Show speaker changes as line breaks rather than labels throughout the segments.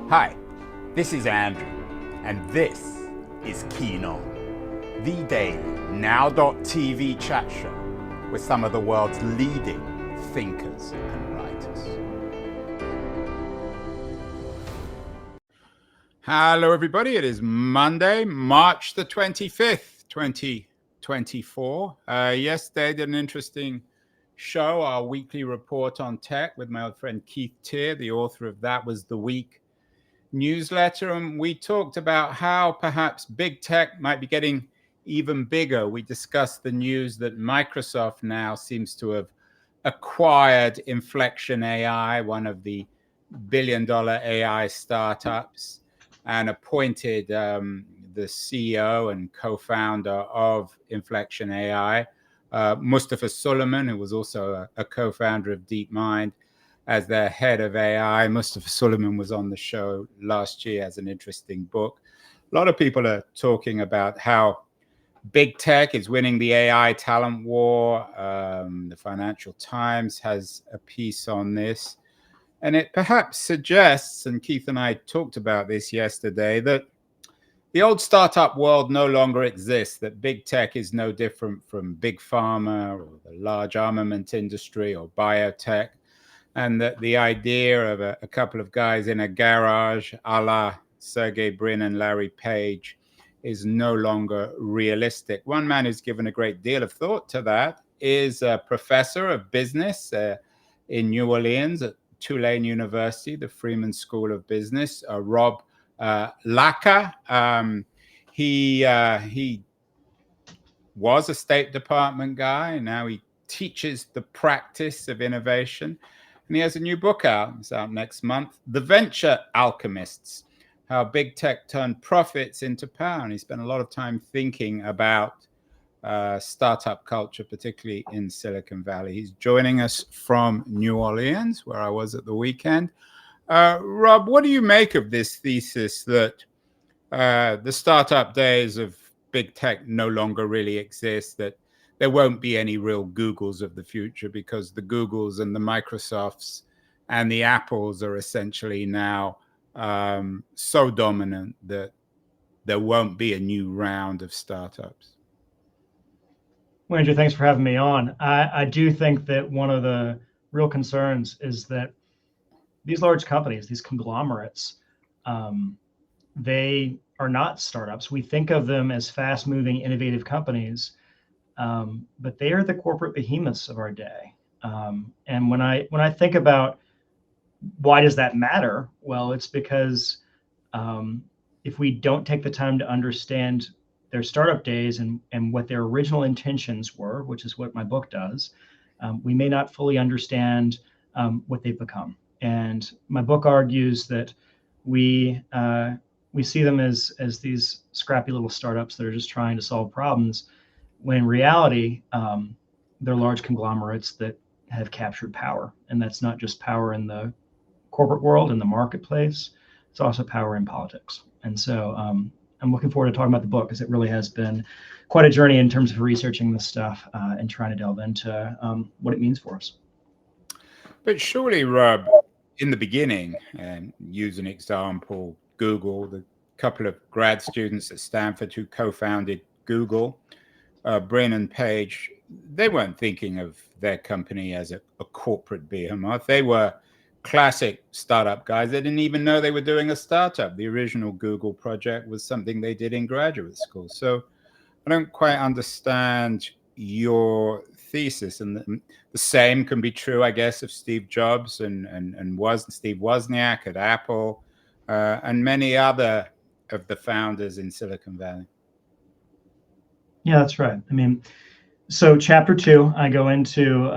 Hi, this is Andrew, and this is Keen On, the daily now.tv chat show with some of the world's leading thinkers and writers. Hello, everybody. It is Monday, March the 25th, 2024. Yesterday, did an interesting show, our weekly report on tech with my old friend Keith Teare. The author of That Was the Week newsletter, and we talked about how perhaps big tech might be getting even bigger. We discussed the news that Microsoft now seems to have acquired Inflection AI, one of the billion-dollar AI startups, and appointed the CEO and co-founder of Inflection AI, Mustafa Suleyman, who was also a co-founder of DeepMind, as their head of AI. Mustafa Suleyman was on the show last year, as an interesting book. A lot of people are talking about how big tech is winning the AI talent war. The Financial Times has a piece on this. And it perhaps suggests, and Keith and I talked about this yesterday, that the old startup world no longer exists, that big tech is no different from big pharma or the large armament industry or biotech. And that the idea of a couple of guys in a garage, a la Sergey Brin and Larry Page, is no longer realistic. One man who's given a great deal of thought to that is a professor of business in New Orleans at Tulane University, the Freeman School of Business, Rob Lalka. He was a State Department guy, and now he teaches the practice of innovation. And he has a new book out. It's out next month, The Venture Alchemists, How Big Tech Turned Profits into Power. And he spent a lot of time thinking about startup culture, particularly in Silicon Valley. He's joining us from New Orleans, where I was at the weekend. Rob, what do you make of this thesis that the startup days of big tech no longer really exist, that there won't be any real Googles of the future because the Googles and the Microsofts and the Apples are essentially now so dominant that there won't be a new round of startups?
Well, Andrew, thanks for having me on. I do think that one of the real concerns is that these large companies, these conglomerates, they are not startups. We think of them as fast-moving, innovative companies, but they are the corporate behemoths of our day. And when I think about why does that matter, well, it's because if we don't take the time to understand their startup days and what their original intentions were, which is what my book does, we may not fully understand what they've become. And my book argues that we see them as these scrappy little startups that are just trying to solve problems, when in reality, they're large conglomerates that have captured power. And that's not just power in the corporate world, in the marketplace, it's also power in politics. And so I'm looking forward to talking about the book, because it really has been quite a journey in terms of researching this stuff and trying to delve into what it means for us.
But surely, Rob, in the beginning, and use an example, Google, the couple of grad students at Stanford who co-founded Google, Brin and Page, they weren't thinking of their company as a corporate behemoth. They were classic startup guys. They didn't even know they were doing a startup. The original Google project was something they did in graduate school. So I don't quite understand your thesis. And the same can be true, I guess, of Steve Jobs and Steve Wozniak at Apple, and many other of the founders in Silicon Valley.
Yeah, that's right. I mean, so chapter 2, I go into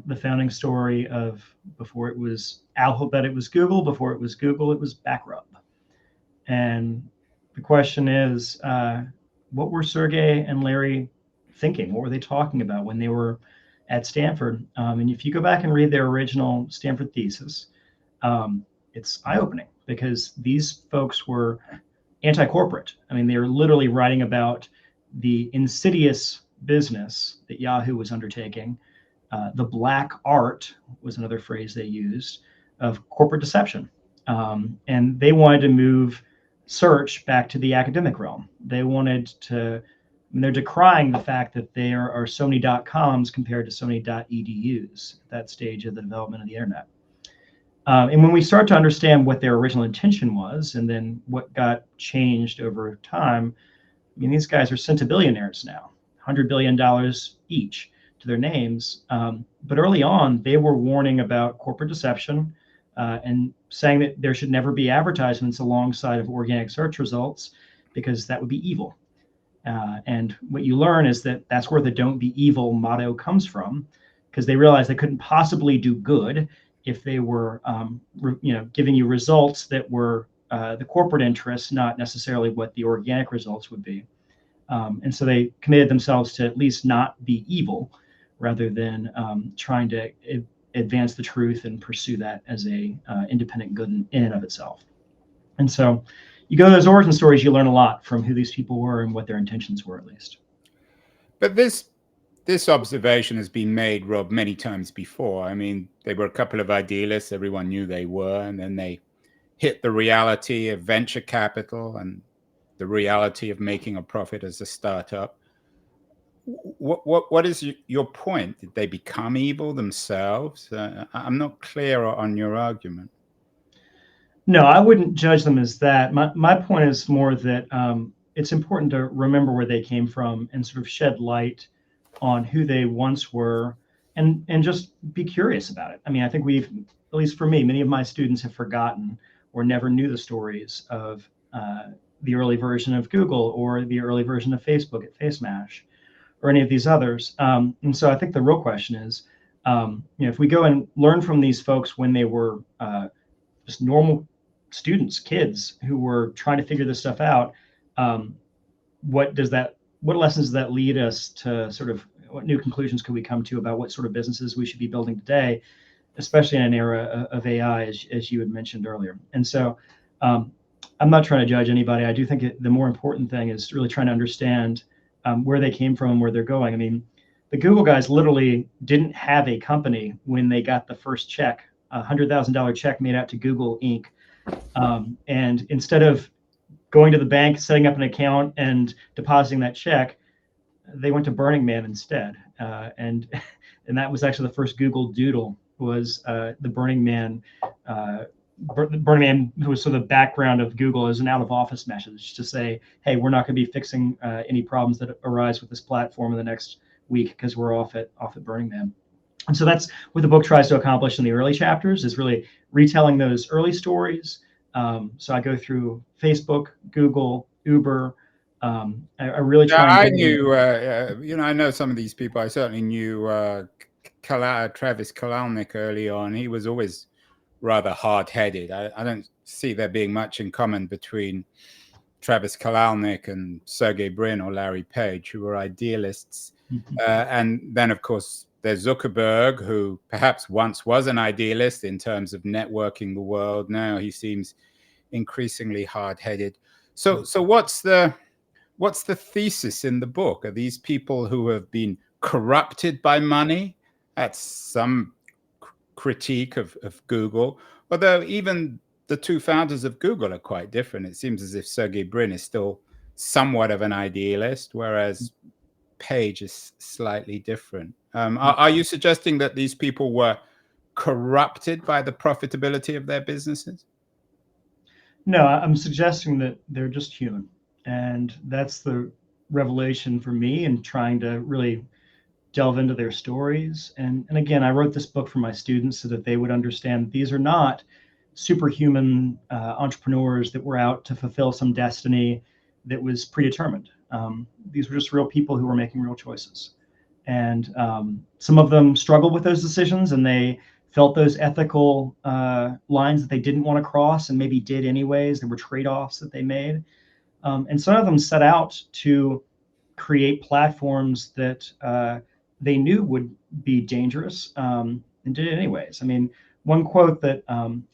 the founding story of, before it was Alphabet, it was Google. Before it was Google, it was Backrub. And the question is, what were Sergey and Larry thinking? What were they talking about when they were at Stanford? And if you go back and read their original Stanford thesis, it's eye-opening, because these folks were anti-corporate. I mean, they were literally writing about the insidious business that Yahoo was undertaking. The black art was another phrase they used, of corporate deception. And they wanted to move search back to the academic realm. They wanted to, and they're decrying the fact that there are so many .coms compared to so many .edus at that stage of the development of the internet. And when we start to understand what their original intention was, and then what got changed over time, I mean, these guys are centibillionaires now, $100 billion each to their names. But early on, they were warning about corporate deception and saying that there should never be advertisements alongside of organic search results because that would be evil. And what you learn is that that's where the "don't be evil" motto comes from, because they realized they couldn't possibly do good if they were, giving you results that were the corporate interests, not necessarily what the organic results would be. And so they committed themselves to at least not be evil, rather than trying to advance the truth and pursue that as a independent good in and of itself. And so you go to those origin stories, you learn a lot from who these people were and what their intentions were, at least.
But this observation has been made, Rob, many times before. I mean, they were a couple of idealists, everyone knew they were, and then they hit the reality of venture capital and the reality of making a profit as a startup. What is your point? Did they become evil themselves? I'm not clear on your argument.
No, I wouldn't judge them as that. My point is more that it's important to remember where they came from and sort of shed light on who they once were, and just be curious about it. I mean, I think we've, at least for me, many of my students have forgotten or never knew the stories of the early version of Google or the early version of Facebook at FaceMash or any of these others. And so I think the real question is, if we go and learn from these folks when they were just normal students, kids who were trying to figure this stuff out, what lessons does that lead us to? Sort of what new conclusions could we come to about what sort of businesses we should be building today, especially in an era of AI, as you had mentioned earlier. And so I'm not trying to judge anybody. I do think the more important thing is really trying to understand where they came from and where they're going. I mean, the Google guys literally didn't have a company when they got the first check, $100,000 check made out to Google Inc. And instead of going to the bank, setting up an account, and depositing that check, they went to Burning Man instead. And that was actually the first Google Doodle, was the Burning Man. Burning Man, who was sort of the background of Google, as an out-of-office message to say, hey, we're not going to be fixing any problems that arise with this platform in the next week because we're off at Burning Man. And so that's what the book tries to accomplish in the early chapters, is really retelling those early stories. So I go through Facebook, Google, Uber. I really try.
I knew, I know some of these people. I certainly knew Travis Kalanick early on. He was always rather hard-headed. I don't see there being much in common between Travis Kalanick and Sergey Brin or Larry Page, who were idealists. Mm-hmm. And then, of course, there's Zuckerberg, who perhaps once was an idealist in terms of networking the world. Now he seems increasingly hard-headed. So what's the thesis in the book? Are these people who have been corrupted by money? That's some critique of Google. Although even the two founders of Google are quite different. It seems as if Sergey Brin is still somewhat of an idealist, whereas Page is slightly different. Are you suggesting that these people were corrupted by the profitability of their businesses?
No, I'm suggesting that they're just human. And that's the revelation for me in trying to really delve into their stories. And again, I wrote this book for my students so that they would understand these are not superhuman entrepreneurs that were out to fulfill some destiny that was predetermined. These were just real people who were making real choices. And some of them struggled with those decisions, and they felt those ethical lines that they didn't want to cross and maybe did anyways. There were trade-offs that they made. And some of them set out to create platforms that they knew would be dangerous and did it anyways. I mean, one quote that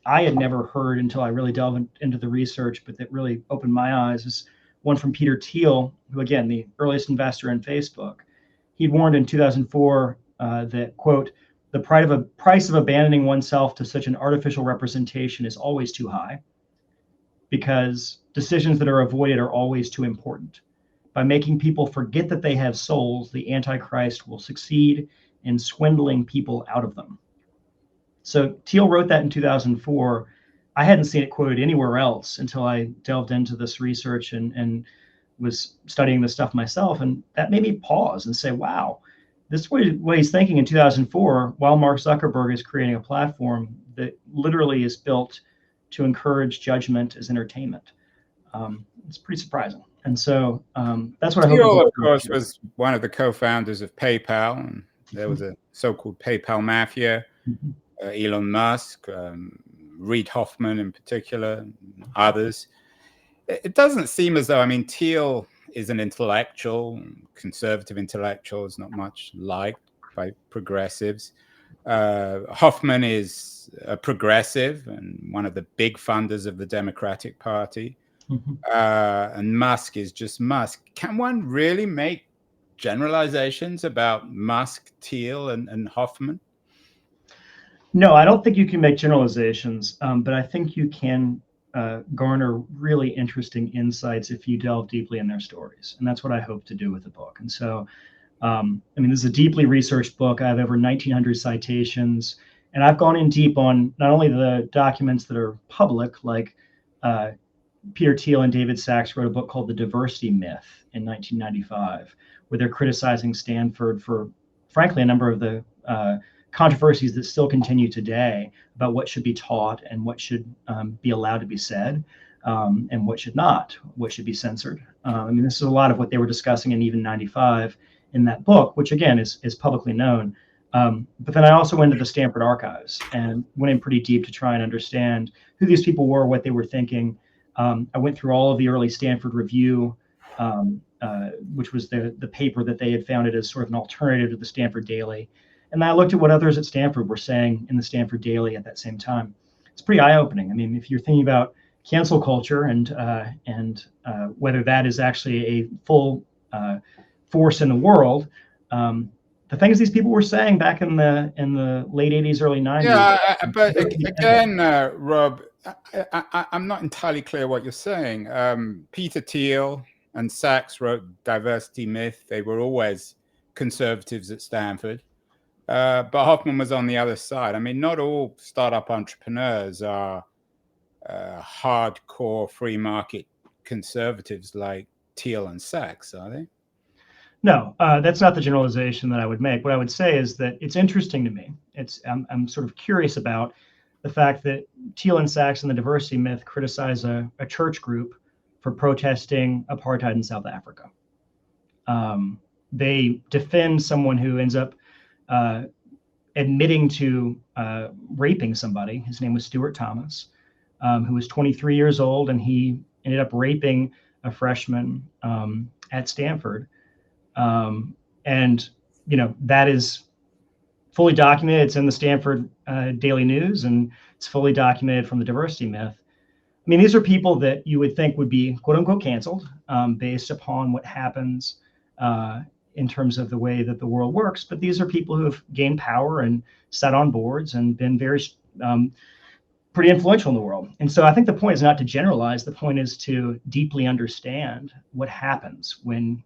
I had never heard until I really delved into the research, but that really opened my eyes, is one from Peter Thiel, who, again, the earliest investor in Facebook. He'd warned in 2004 that, quote, the price of abandoning oneself to such an artificial representation is always too high, because decisions that are avoided are always too important. By making people forget that they have souls, the Antichrist will succeed in swindling people out of them. So Thiel wrote that in 2004. I hadn't seen it quoted anywhere else until I delved into this research and was studying this stuff myself. And that made me pause and say, wow, this is what he's thinking in 2004, while Mark Zuckerberg is creating a platform that literally is built to encourage judgment as entertainment. It's pretty surprising. And so that's what I hope.
Thiel, of course, was one of the co-founders of PayPal, and there was a so-called PayPal mafia. Elon Musk, Reid Hoffman in particular, others. It doesn't seem as though, I mean, Thiel is an intellectual, conservative intellectual, is not much liked by progressives. Hoffman is a progressive and one of the big funders of the Democratic Party. And Musk is just Musk. Can one really make generalizations about Musk, Thiel, and Hoffman?
No, I don't think you can make generalizations, but I think you can garner really interesting insights if you delve deeply in their stories. And that's what I hope to do with the book. And so, I mean, this is a deeply researched book. I have over 1,900 citations, and I've gone in deep on not only the documents that are public, like Peter Thiel and David Sachs wrote a book called The Diversity Myth in 1995, where they're criticizing Stanford for, frankly, a number of the controversies that still continue today about what should be taught and what should be allowed to be said, and what should not, what should be censored. I mean, this is a lot of what they were discussing in even 95 in that book, which again is publicly known. But then I also went to the Stanford archives and went in pretty deep to try and understand who these people were, what they were thinking. I went through all of the early Stanford Review, which was the paper that they had founded as sort of an alternative to the Stanford Daily. And I looked at what others at Stanford were saying in the Stanford Daily at that same time. It's pretty eye-opening. I mean, if you're thinking about cancel culture and whether that is actually a full force in the world, the things these people were saying back in the late 80s, early 90s.
Yeah, but again, Rob, I'm not entirely clear what you're saying. Peter Thiel and Sachs wrote Diversity Myth. They were always conservatives at Stanford. But Hoffman was on the other side. I mean, not all startup entrepreneurs are hardcore free market conservatives like Thiel and Sachs, are they?
No, that's not the generalization that I would make. What I would say is that it's interesting to me. I'm sort of curious about the fact that Thiel and Sachs and the Diversity Myth criticize a church group for protesting apartheid in South Africa. They defend someone who ends up admitting to raping somebody. His name was Stuart Thomas, who was 23 years old, and he ended up raping a freshman at Stanford. And, you know, that is fully documented. It's in the Stanford Daily News, and it's fully documented from the Diversity Myth. I mean, these are people that you would think would be quote unquote canceled based upon what happens in terms of the way that the world works. But these are people who have gained power and sat on boards and been very pretty influential in the world. And so I think the point is not to generalize. The point is to deeply understand what happens when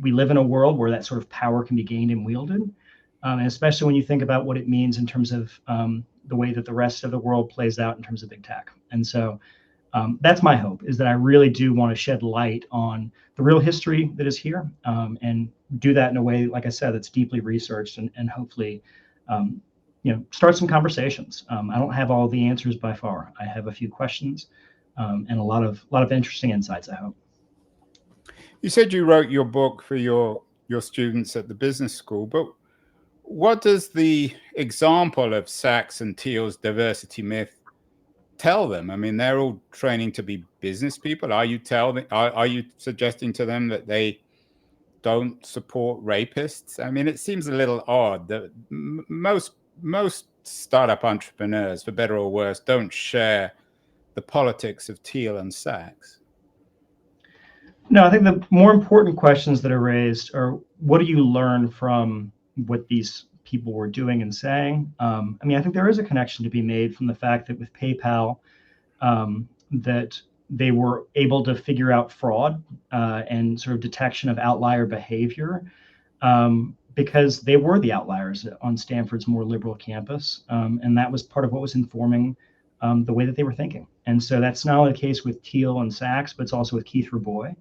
we live in a world where that sort of power can be gained and wielded. And especially when you think about what it means in terms of the way that the rest of the world plays out in terms of big tech. And so that's my hope, is that I really do want to shed light on the real history that is here, and do that in a way, like I said, that's deeply researched, and hopefully, start some conversations. I don't have all the answers by far. I have a few questions and a lot of interesting insights, I hope.
You said you wrote your book for your students at the business school, but what does the example of Sachs and Thiel's Diversity Myth tell them? I mean, they're all training to be business people. Are you suggesting to them that they don't support rapists? I mean, it seems a little odd that most startup entrepreneurs, for better or worse, don't share the politics of Thiel and Sachs.
No, I think the more important questions that are raised are, what do you learn from what these people were doing and saying. I mean, I think there is a connection to be made from the fact that with PayPal, that they were able to figure out fraud and sort of detection of outlier behavior, because they were the outliers on Stanford's more liberal campus. And that was part of what was informing the way that they were thinking. And so that's not only the case with Thiel and Sachs, but it's also with Keith Rabois,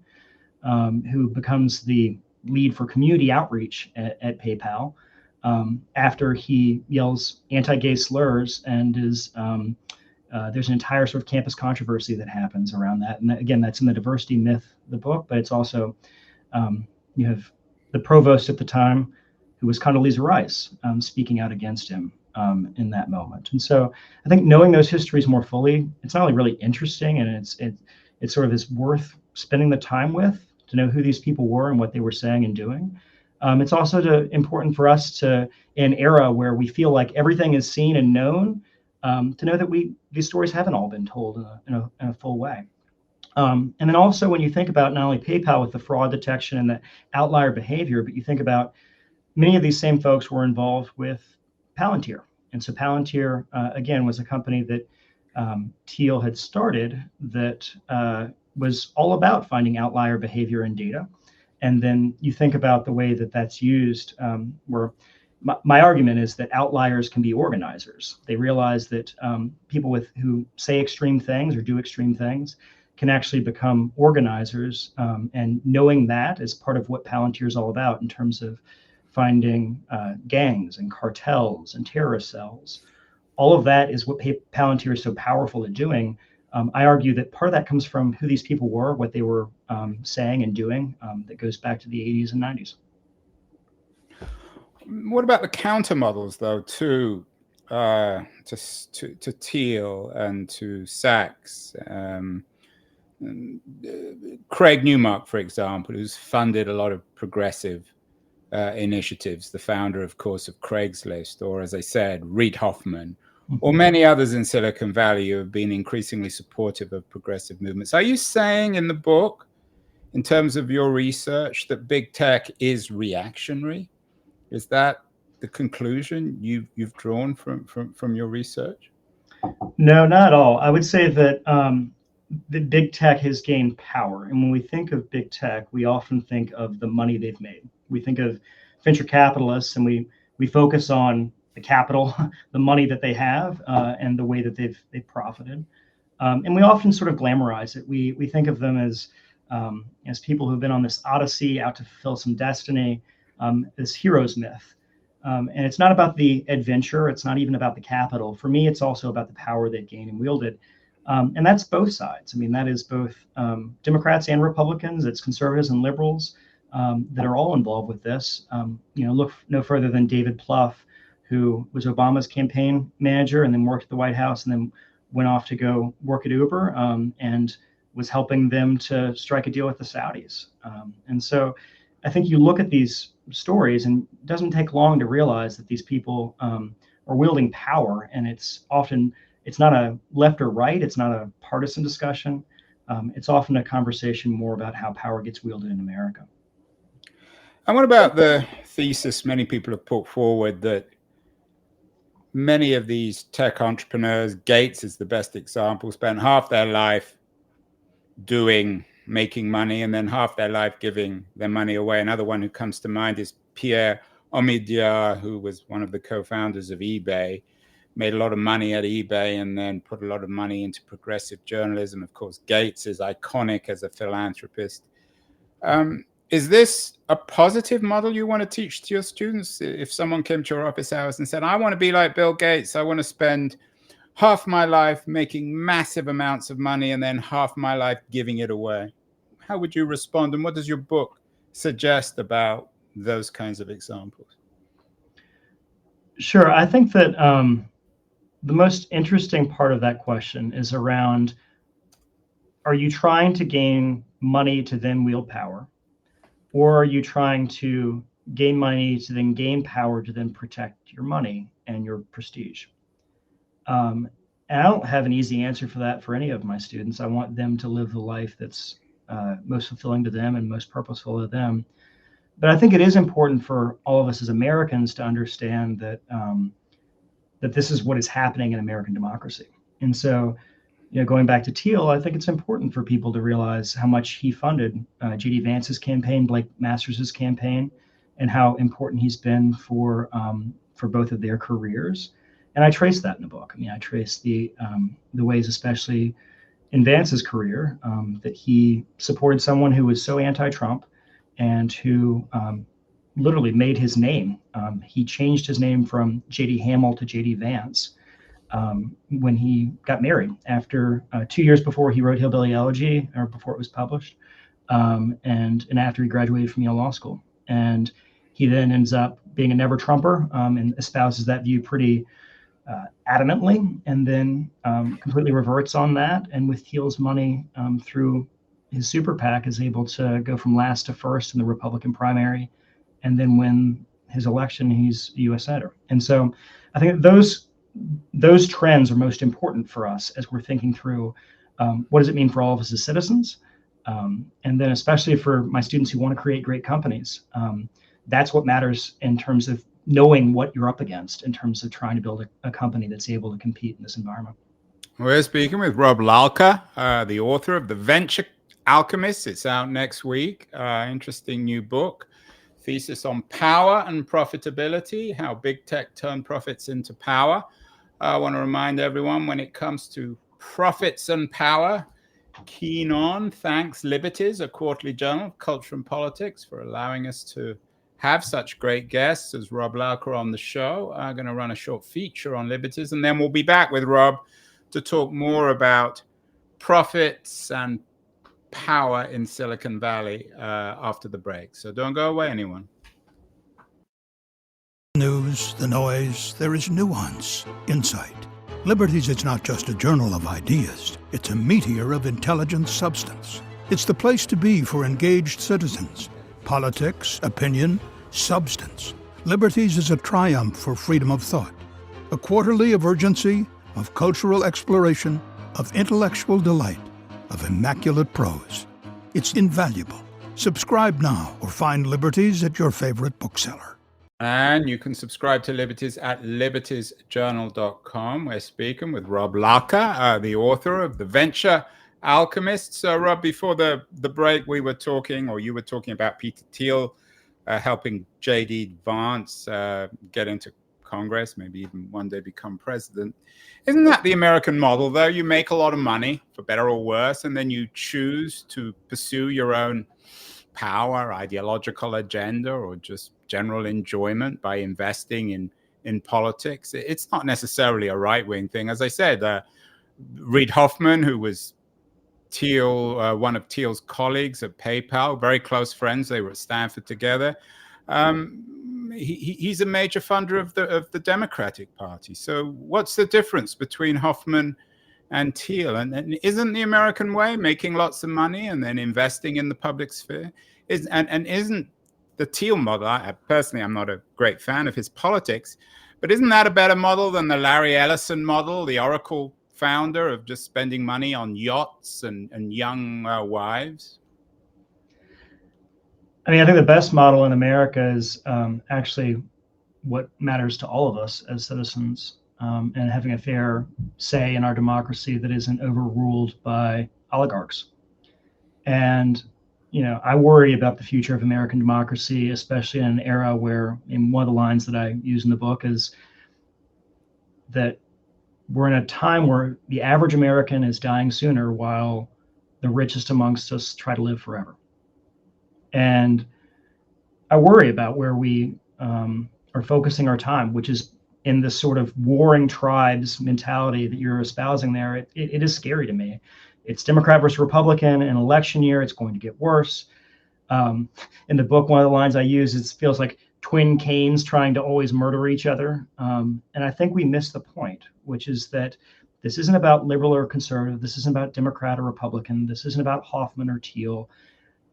who becomes the lead for community outreach at PayPal after he yells anti-gay slurs and is there's an entire sort of campus controversy that happens around that. And again, that's in the diversity myth, the book, but it's also, you have the provost at the time, who was Condoleezza Rice, speaking out against him in that moment. And so I think knowing those histories more fully, it's not only really interesting, and it sort of is worth spending the time with to know who these people were and what they were saying and doing. It's also important for us to, in an era where we feel like everything is seen and known, to know that these stories haven't all been told in a full way. And then also when you think about not only PayPal with the fraud detection and the outlier behavior, but you think about many of these same folks were involved with Palantir. And so Palantir, again, was a company that Thiel had started that was all about finding outlier behavior in data. And then you think about the way that that's used, where my argument is that outliers can be organizers. They realize that people who say extreme things or do extreme things can actually become organizers. And knowing that is part of what Palantir is all about in terms of finding gangs and cartels and terrorist cells. All of that is what Palantir is so powerful at doing. I argue that part of that comes from who these people were, what they were saying and doing, that goes back to the 80s and 90s.
What about the counter models, though, to Thiel and to Sachs? Craig Newmark, for example, who's funded a lot of progressive initiatives, the founder, of course, of Craigslist, or as I said, Reid Hoffman, or many others in Silicon Valley who have been increasingly supportive of progressive movements. Are you saying in the book, in terms of your research, that big tech is reactionary? Is that the conclusion you've drawn from your research?
No, not at all. I would say that the big tech has gained power. And when we think of big tech, we often think of the money they've made. We think of venture capitalists, and we focus on the capital, the money that they have, and the way that they've profited. And we often sort of glamorize it. We think of them as people who've been on this odyssey out to fulfill some destiny, this hero's myth. And it's not about the adventure. It's not even about the capital. For me, it's also about the power they've gained and wielded. And that's both sides. I mean, that is both Democrats and Republicans. It's conservatives and liberals that are all involved with this. Look no further than David Plouffe, who was Obama's campaign manager and then worked at the White House and then went off to go work at Uber and was helping them to strike a deal with the Saudis. And so I think you look at these stories, and it doesn't take long to realize that these people are wielding power, and it's not a left or right. It's not a partisan discussion. It's often a conversation more about how power gets wielded in America.
And what about the thesis many people have put forward that many of these tech entrepreneurs, Gates is the best example, spent half their life making money and then half their life giving their money away? Another one who comes to mind is Pierre Omidyar, who was one of the co-founders of eBay, made a lot of money at eBay and then put a lot of money into progressive journalism. Of course, Gates is iconic as a philanthropist. Is this a positive model you want to teach to your students? If someone came to your office hours and said, I want to be like Bill Gates, I want to spend half my life making massive amounts of money and then half my life giving it away, how would you respond? And what does your book suggest about those kinds of examples?
Sure. I think that the most interesting part of that question is around, are you trying to gain money to then wield power? Or are you trying to gain money to then gain power to then protect your money and your prestige? And I don't have an easy answer for that for any of my students. I want them to live the life that's most fulfilling to them and most purposeful to them. But I think it is important for all of us as Americans to understand that that this is what is happening in American democracy. And so, going back to Thiel, I think it's important for people to realize how much he funded J.D. Vance's campaign, Blake Masters' campaign, and how important he's been for both of their careers. And I trace that in the book. I mean, I trace the ways, especially in Vance's career, that he supported someone who was so anti-Trump and who literally made his name. He changed his name from J.D. Hamill to J.D. Vance when he got married, after 2 years before he wrote Hillbilly Elegy, or before it was published, and after he graduated from Yale Law School. And he then ends up being a never Trumper and espouses that view pretty adamantly, and then completely reverts on that. And with Thiel's money through his super PAC, is able to go from last to first in the Republican primary, and then win his election. He's a U.S. Senator. And so I think those trends are most important for us as we're thinking through what does it mean for all of us as citizens, and then especially for my students who want to create great companies. That's what matters in terms of knowing what you're up against in terms of trying to build a company that's able to compete in this environment.
We're speaking with Rob Lalka, the author of the Venture Alchemists. It's out next week. Interesting new book. Thesis on power and profitability, how big tech turned profits into power. I want to remind everyone, when it comes to profits and power, keen on, thanks Liberties, a quarterly journal of culture and politics, for allowing us to have such great guests as Rob Lalka on the show. I'm going to run a short feature on Liberties, and then we'll be back with Rob to talk more about profits and power in Silicon Valley after the break. So don't go away, anyone.
News, the noise, there is nuance, insight. Liberties is not just a journal of ideas. It's a meteor of intelligent substance. It's the place to be for engaged citizens. Politics, opinion, substance. Liberties is a triumph for freedom of thought. A quarterly of urgency, of cultural exploration, of intellectual delight, of immaculate prose. It's invaluable. Subscribe now or find Liberties at your favorite bookseller.
And you can subscribe to Liberties at libertiesjournal.com. We're speaking with Rob Lalka, the author of The Venture Alchemists. So, Rob, before the break, we were talking, or you were talking about Peter Thiel helping J.D. Vance get into Congress, maybe even one day become president. Isn't that the American model, though? You make a lot of money, for better or worse, and then you choose to pursue your own power, ideological agenda, or just general enjoyment by investing in politics. It's not necessarily a right-wing thing. As I said, Reid Hoffman, who was Thiel, one of Thiel's colleagues at PayPal, very close friends. They were at Stanford together. He's a major funder of the Democratic Party. So what's the difference between Hoffman and Thiel? And isn't the American way making lots of money and then investing in the public sphere? Isn't the Thiel model, personally, I'm not a great fan of his politics, but isn't that a better model than the Larry Ellison model, the Oracle founder, of just spending money on yachts and young wives?
I mean, I think the best model in America is actually what matters to all of us as citizens, and having a fair say in our democracy that isn't overruled by oligarchs. And I worry about the future of American democracy, especially in an era where, in one of the lines that I use in the book, is that we're in a time where the average American is dying sooner while the richest amongst us try to live forever. And I worry about where we are focusing our time, which is in this sort of warring tribes mentality that you're espousing there. It is scary to me. It's Democrat versus Republican, an election year, it's going to get worse. In the book, one of the lines I use, it feels like twin Cains trying to always murder each other. And I think we miss the point, which is that this isn't about liberal or conservative. This isn't about Democrat or Republican. This isn't about Hoffman or Thiel.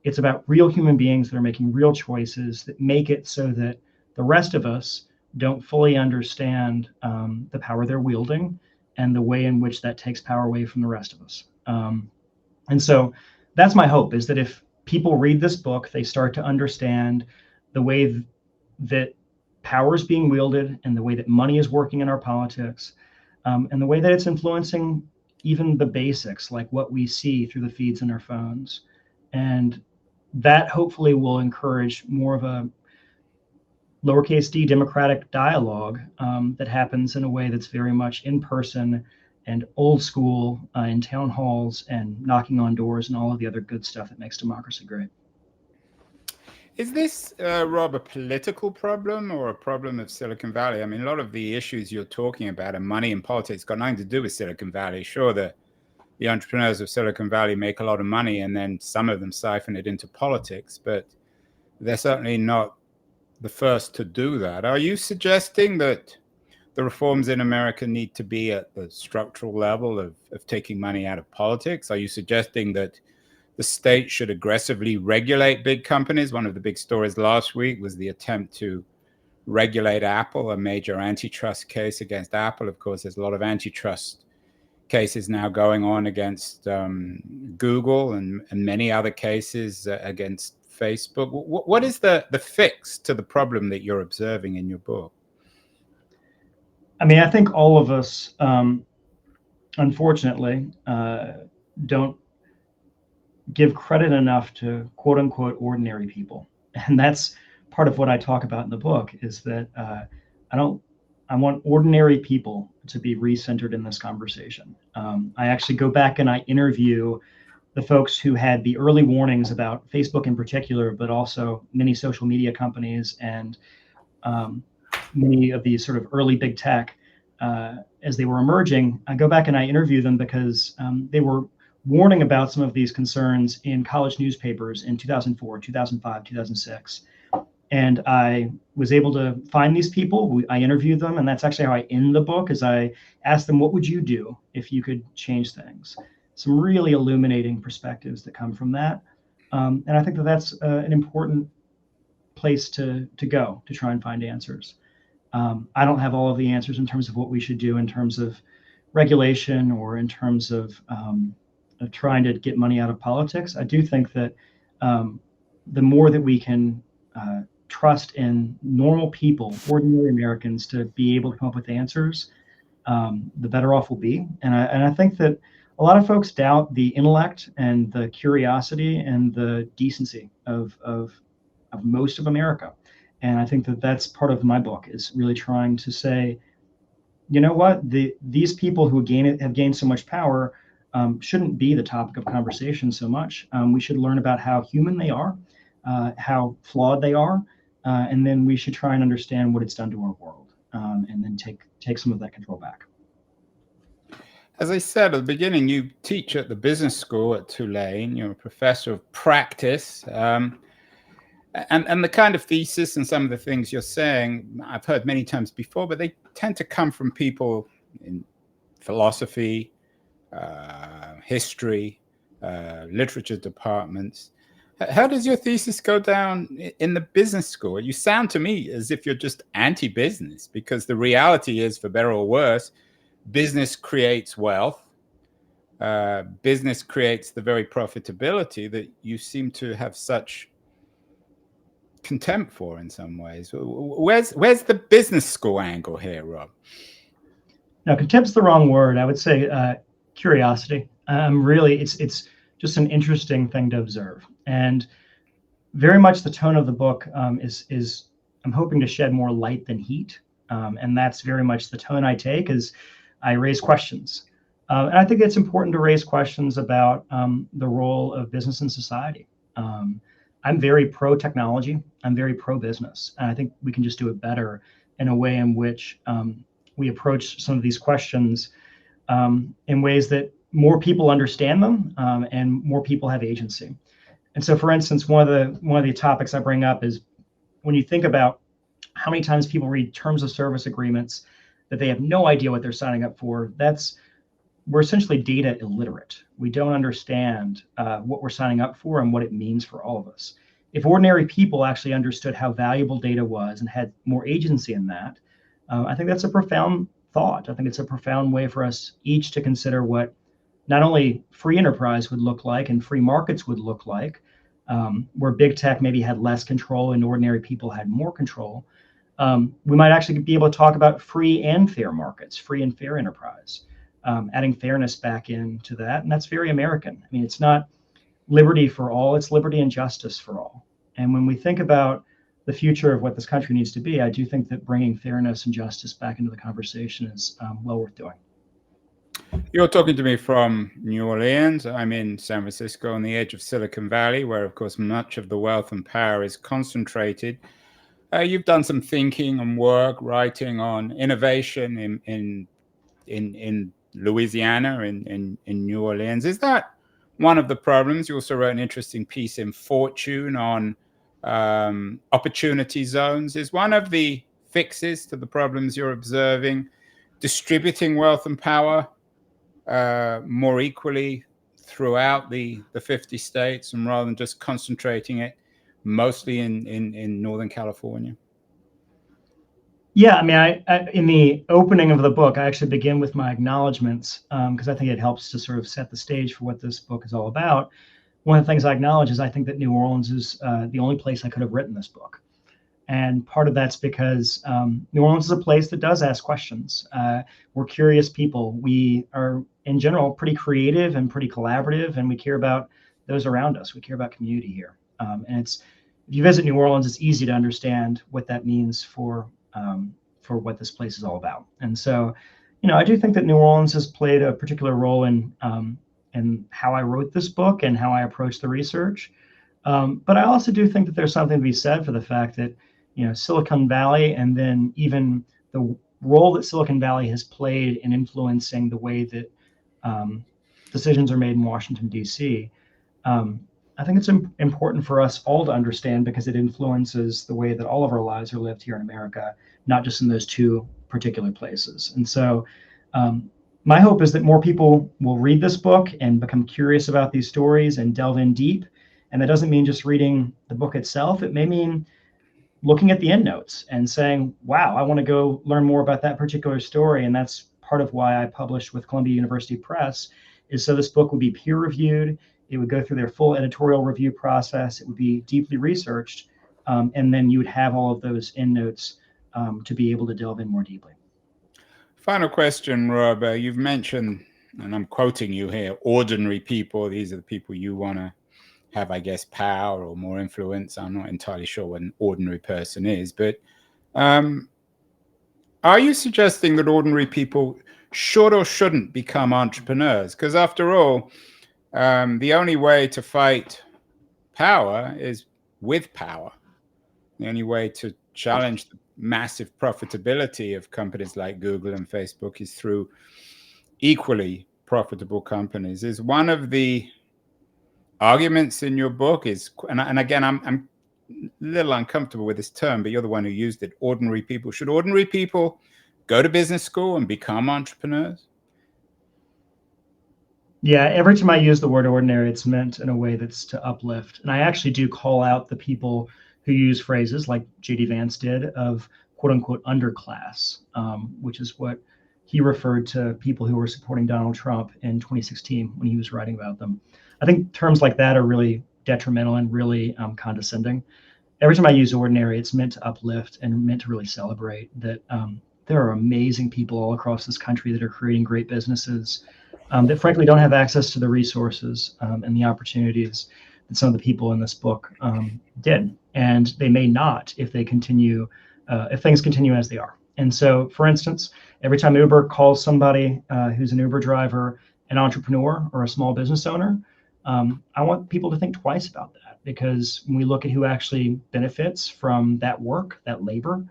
It's about real human beings that are making real choices that make it so that the rest of us don't fully understand the power they're wielding and the way in which that takes power away from the rest of us. And so that's my hope, is that if people read this book, they start to understand the way that power is being wielded and the way that money is working in our politics, and the way that it's influencing even the basics, like what we see through the feeds in our phones. And that hopefully will encourage more of a lowercase d democratic dialogue that happens in a way that's very much in person and old school, in town halls and knocking on doors and all of the other good stuff that makes democracy great.
Is this, Rob, a political problem or a problem of Silicon Valley? I mean, a lot of the issues you're talking about and money and politics got nothing to do with Silicon Valley. Sure, the entrepreneurs of Silicon Valley make a lot of money and then some of them siphon it into politics, but they're certainly not the first to do that. Are you suggesting that the reforms in America need to be at the structural level of taking money out of politics? Are you suggesting that the state should aggressively regulate big companies? One of the big stories last week was the attempt to regulate Apple, a major antitrust case against Apple. Of course, there's a lot of antitrust cases now going on against Google and many other cases against Facebook. What is the fix to the problem that you're observing in your book?
I mean, I think all of us, unfortunately, don't give credit enough to quote unquote ordinary people. And that's part of what I talk about in the book, is that I want ordinary people to be recentered in this conversation. I actually go back and I interview the folks who had the early warnings about Facebook in particular, but also many social media companies and many of these sort of early big tech as they were emerging. I go back and I interview them because they were warning about some of these concerns in college newspapers in 2004, 2005, 2006. And I was able to find these people. I interviewed them, and that's actually how I end the book, is I asked them, what would you do if you could change things? Some really illuminating perspectives that come from that. And I think that that's an important place to go to try and find answers. I don't have all of the answers in terms of what we should do in terms of regulation or in terms of trying to get money out of politics. I do think that the more that we can trust in normal people, ordinary Americans, to be able to come up with answers, the better off we'll be. And I think that a lot of folks doubt the intellect and the curiosity and the decency of most of America. And I think that that's part of my book, is really trying to say, you know what, these people who have gained so much power shouldn't be the topic of conversation so much. We should learn about how human they are, how flawed they are, and then we should try and understand what it's done to our world, and then take some of that control back.
As I said at the beginning, you teach at the business school at Tulane. You're a professor of practice. And the kind of thesis and some of the things you're saying, I've heard many times before, but they tend to come from people in philosophy, history, literature departments. How does your thesis go down in the business school? You sound to me as if you're just anti-business, because the reality is, for better or worse, business creates wealth. Business creates the very profitability that you seem to have such contempt for in some ways. Where's the business school angle here, Rob?
Now, contempt's the wrong word. I would say curiosity. Really, it's just an interesting thing to observe. And very much the tone of the book is I'm hoping to shed more light than heat. And that's very much the tone I take, is I raise questions. And I think it's important to raise questions about the role of business in society. I'm very pro-technology. I'm very pro-business. And I think we can just do it better in a way in which we approach some of these questions in ways that more people understand them and more people have agency. And so, for instance, one of the topics I bring up is when you think about how many times people read terms of service agreements that they have no idea what they're signing up for. We're essentially data illiterate. We don't understand what we're signing up for and what it means for all of us. If ordinary people actually understood how valuable data was and had more agency in that, I think that's a profound thought. I think it's a profound way for us each to consider what not only free enterprise would look like and free markets would look like, where big tech maybe had less control and ordinary people had more control. We might actually be able to talk about free and fair markets, free and fair enterprise, adding fairness back into that. And that's very American. I mean, it's not liberty for all, it's liberty and justice for all. And when we think about the future of what this country needs to be, I do think that bringing fairness and justice back into the conversation is well worth doing.
You're talking to me from New Orleans. I'm in San Francisco on the edge of Silicon Valley, where, of course, much of the wealth and power is concentrated. You've done some thinking and work, writing on innovation in Louisiana, in New Orleans. Is that one of the problems? You also wrote an interesting piece in Fortune on opportunity zones. Is one of the fixes to the problems you're observing distributing wealth and power more equally throughout the 50 states, and rather than just concentrating it mostly in Northern California?
Yeah, I mean, I in the opening of the book, I actually begin with my acknowledgments because I think it helps to sort of set the stage for what this book is all about. One of the things I acknowledge is I think that New Orleans is the only place I could have written this book. And part of that's because New Orleans is a place that does ask questions. We're curious people. We are, in general, pretty creative and pretty collaborative, and we care about those around us. We care about community here. And if you visit New Orleans, it's easy to understand what that means for what this place is all about. And so, I do think that New Orleans has played a particular role in how I wrote this book and how I approached the research. But I also do think that there's something to be said for the fact that, Silicon Valley, and then even the role that Silicon Valley has played in influencing the way that decisions are made in Washington, D.C., I think it's important for us all to understand because it influences the way that all of our lives are lived here in America, not just in those two particular places. And so my hope is that more people will read this book and become curious about these stories and delve in deep. And that doesn't mean just reading the book itself. It may mean looking at the endnotes and saying, wow, I want to go learn more about that particular story. And that's part of why I published with Columbia University Press, is so this book would be peer reviewed. It would go through their full editorial review process. It would be deeply researched. And then you would have all of those endnotes to be able to delve in more deeply.
Final question, Rob. You've mentioned, and I'm quoting you here, ordinary people. These are the people you want to have, I guess, power or more influence. I'm not entirely sure what an ordinary person is, but are you suggesting that ordinary people should or shouldn't become entrepreneurs? Because after all, the only way to fight power is with power. The only way to challenge the massive profitability of companies like Google and Facebook is through equally profitable companies. Is one of the arguments in your book is, and again, I'm a little uncomfortable with this term, but you're the one who used it, ordinary people. Should ordinary people go to business school and become entrepreneurs?
Yeah, every time I use the word ordinary, it's meant in a way that's to uplift. And I actually do call out the people who use phrases like J.D. Vance did of quote unquote underclass, which is what he referred to people who were supporting Donald Trump in 2016 when he was writing about them. I think terms like that are really detrimental and really condescending. Every time I use ordinary, it's meant to uplift and meant to really celebrate that there are amazing people all across this country that are creating great businesses that frankly don't have access to the resources and the opportunities that some of the people in this book did. And they may not if they continue, if things continue as they are. And so, for instance, every time Uber calls somebody who's an Uber driver an entrepreneur or a small business owner, I want people to think twice about that, because when we look at who actually benefits from that work, that labor,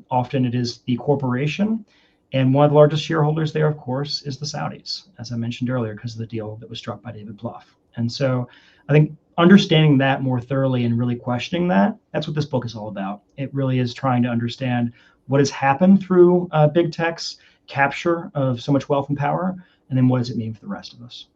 often it is the corporation. And one of the largest shareholders there, of course, is the Saudis, as I mentioned earlier, because of the deal that was struck by David Plouffe. And so I think understanding that more thoroughly and really questioning that, that's what this book is all about. It really is trying to understand what has happened through big tech's capture of so much wealth and power, and then what does it mean for the rest of us?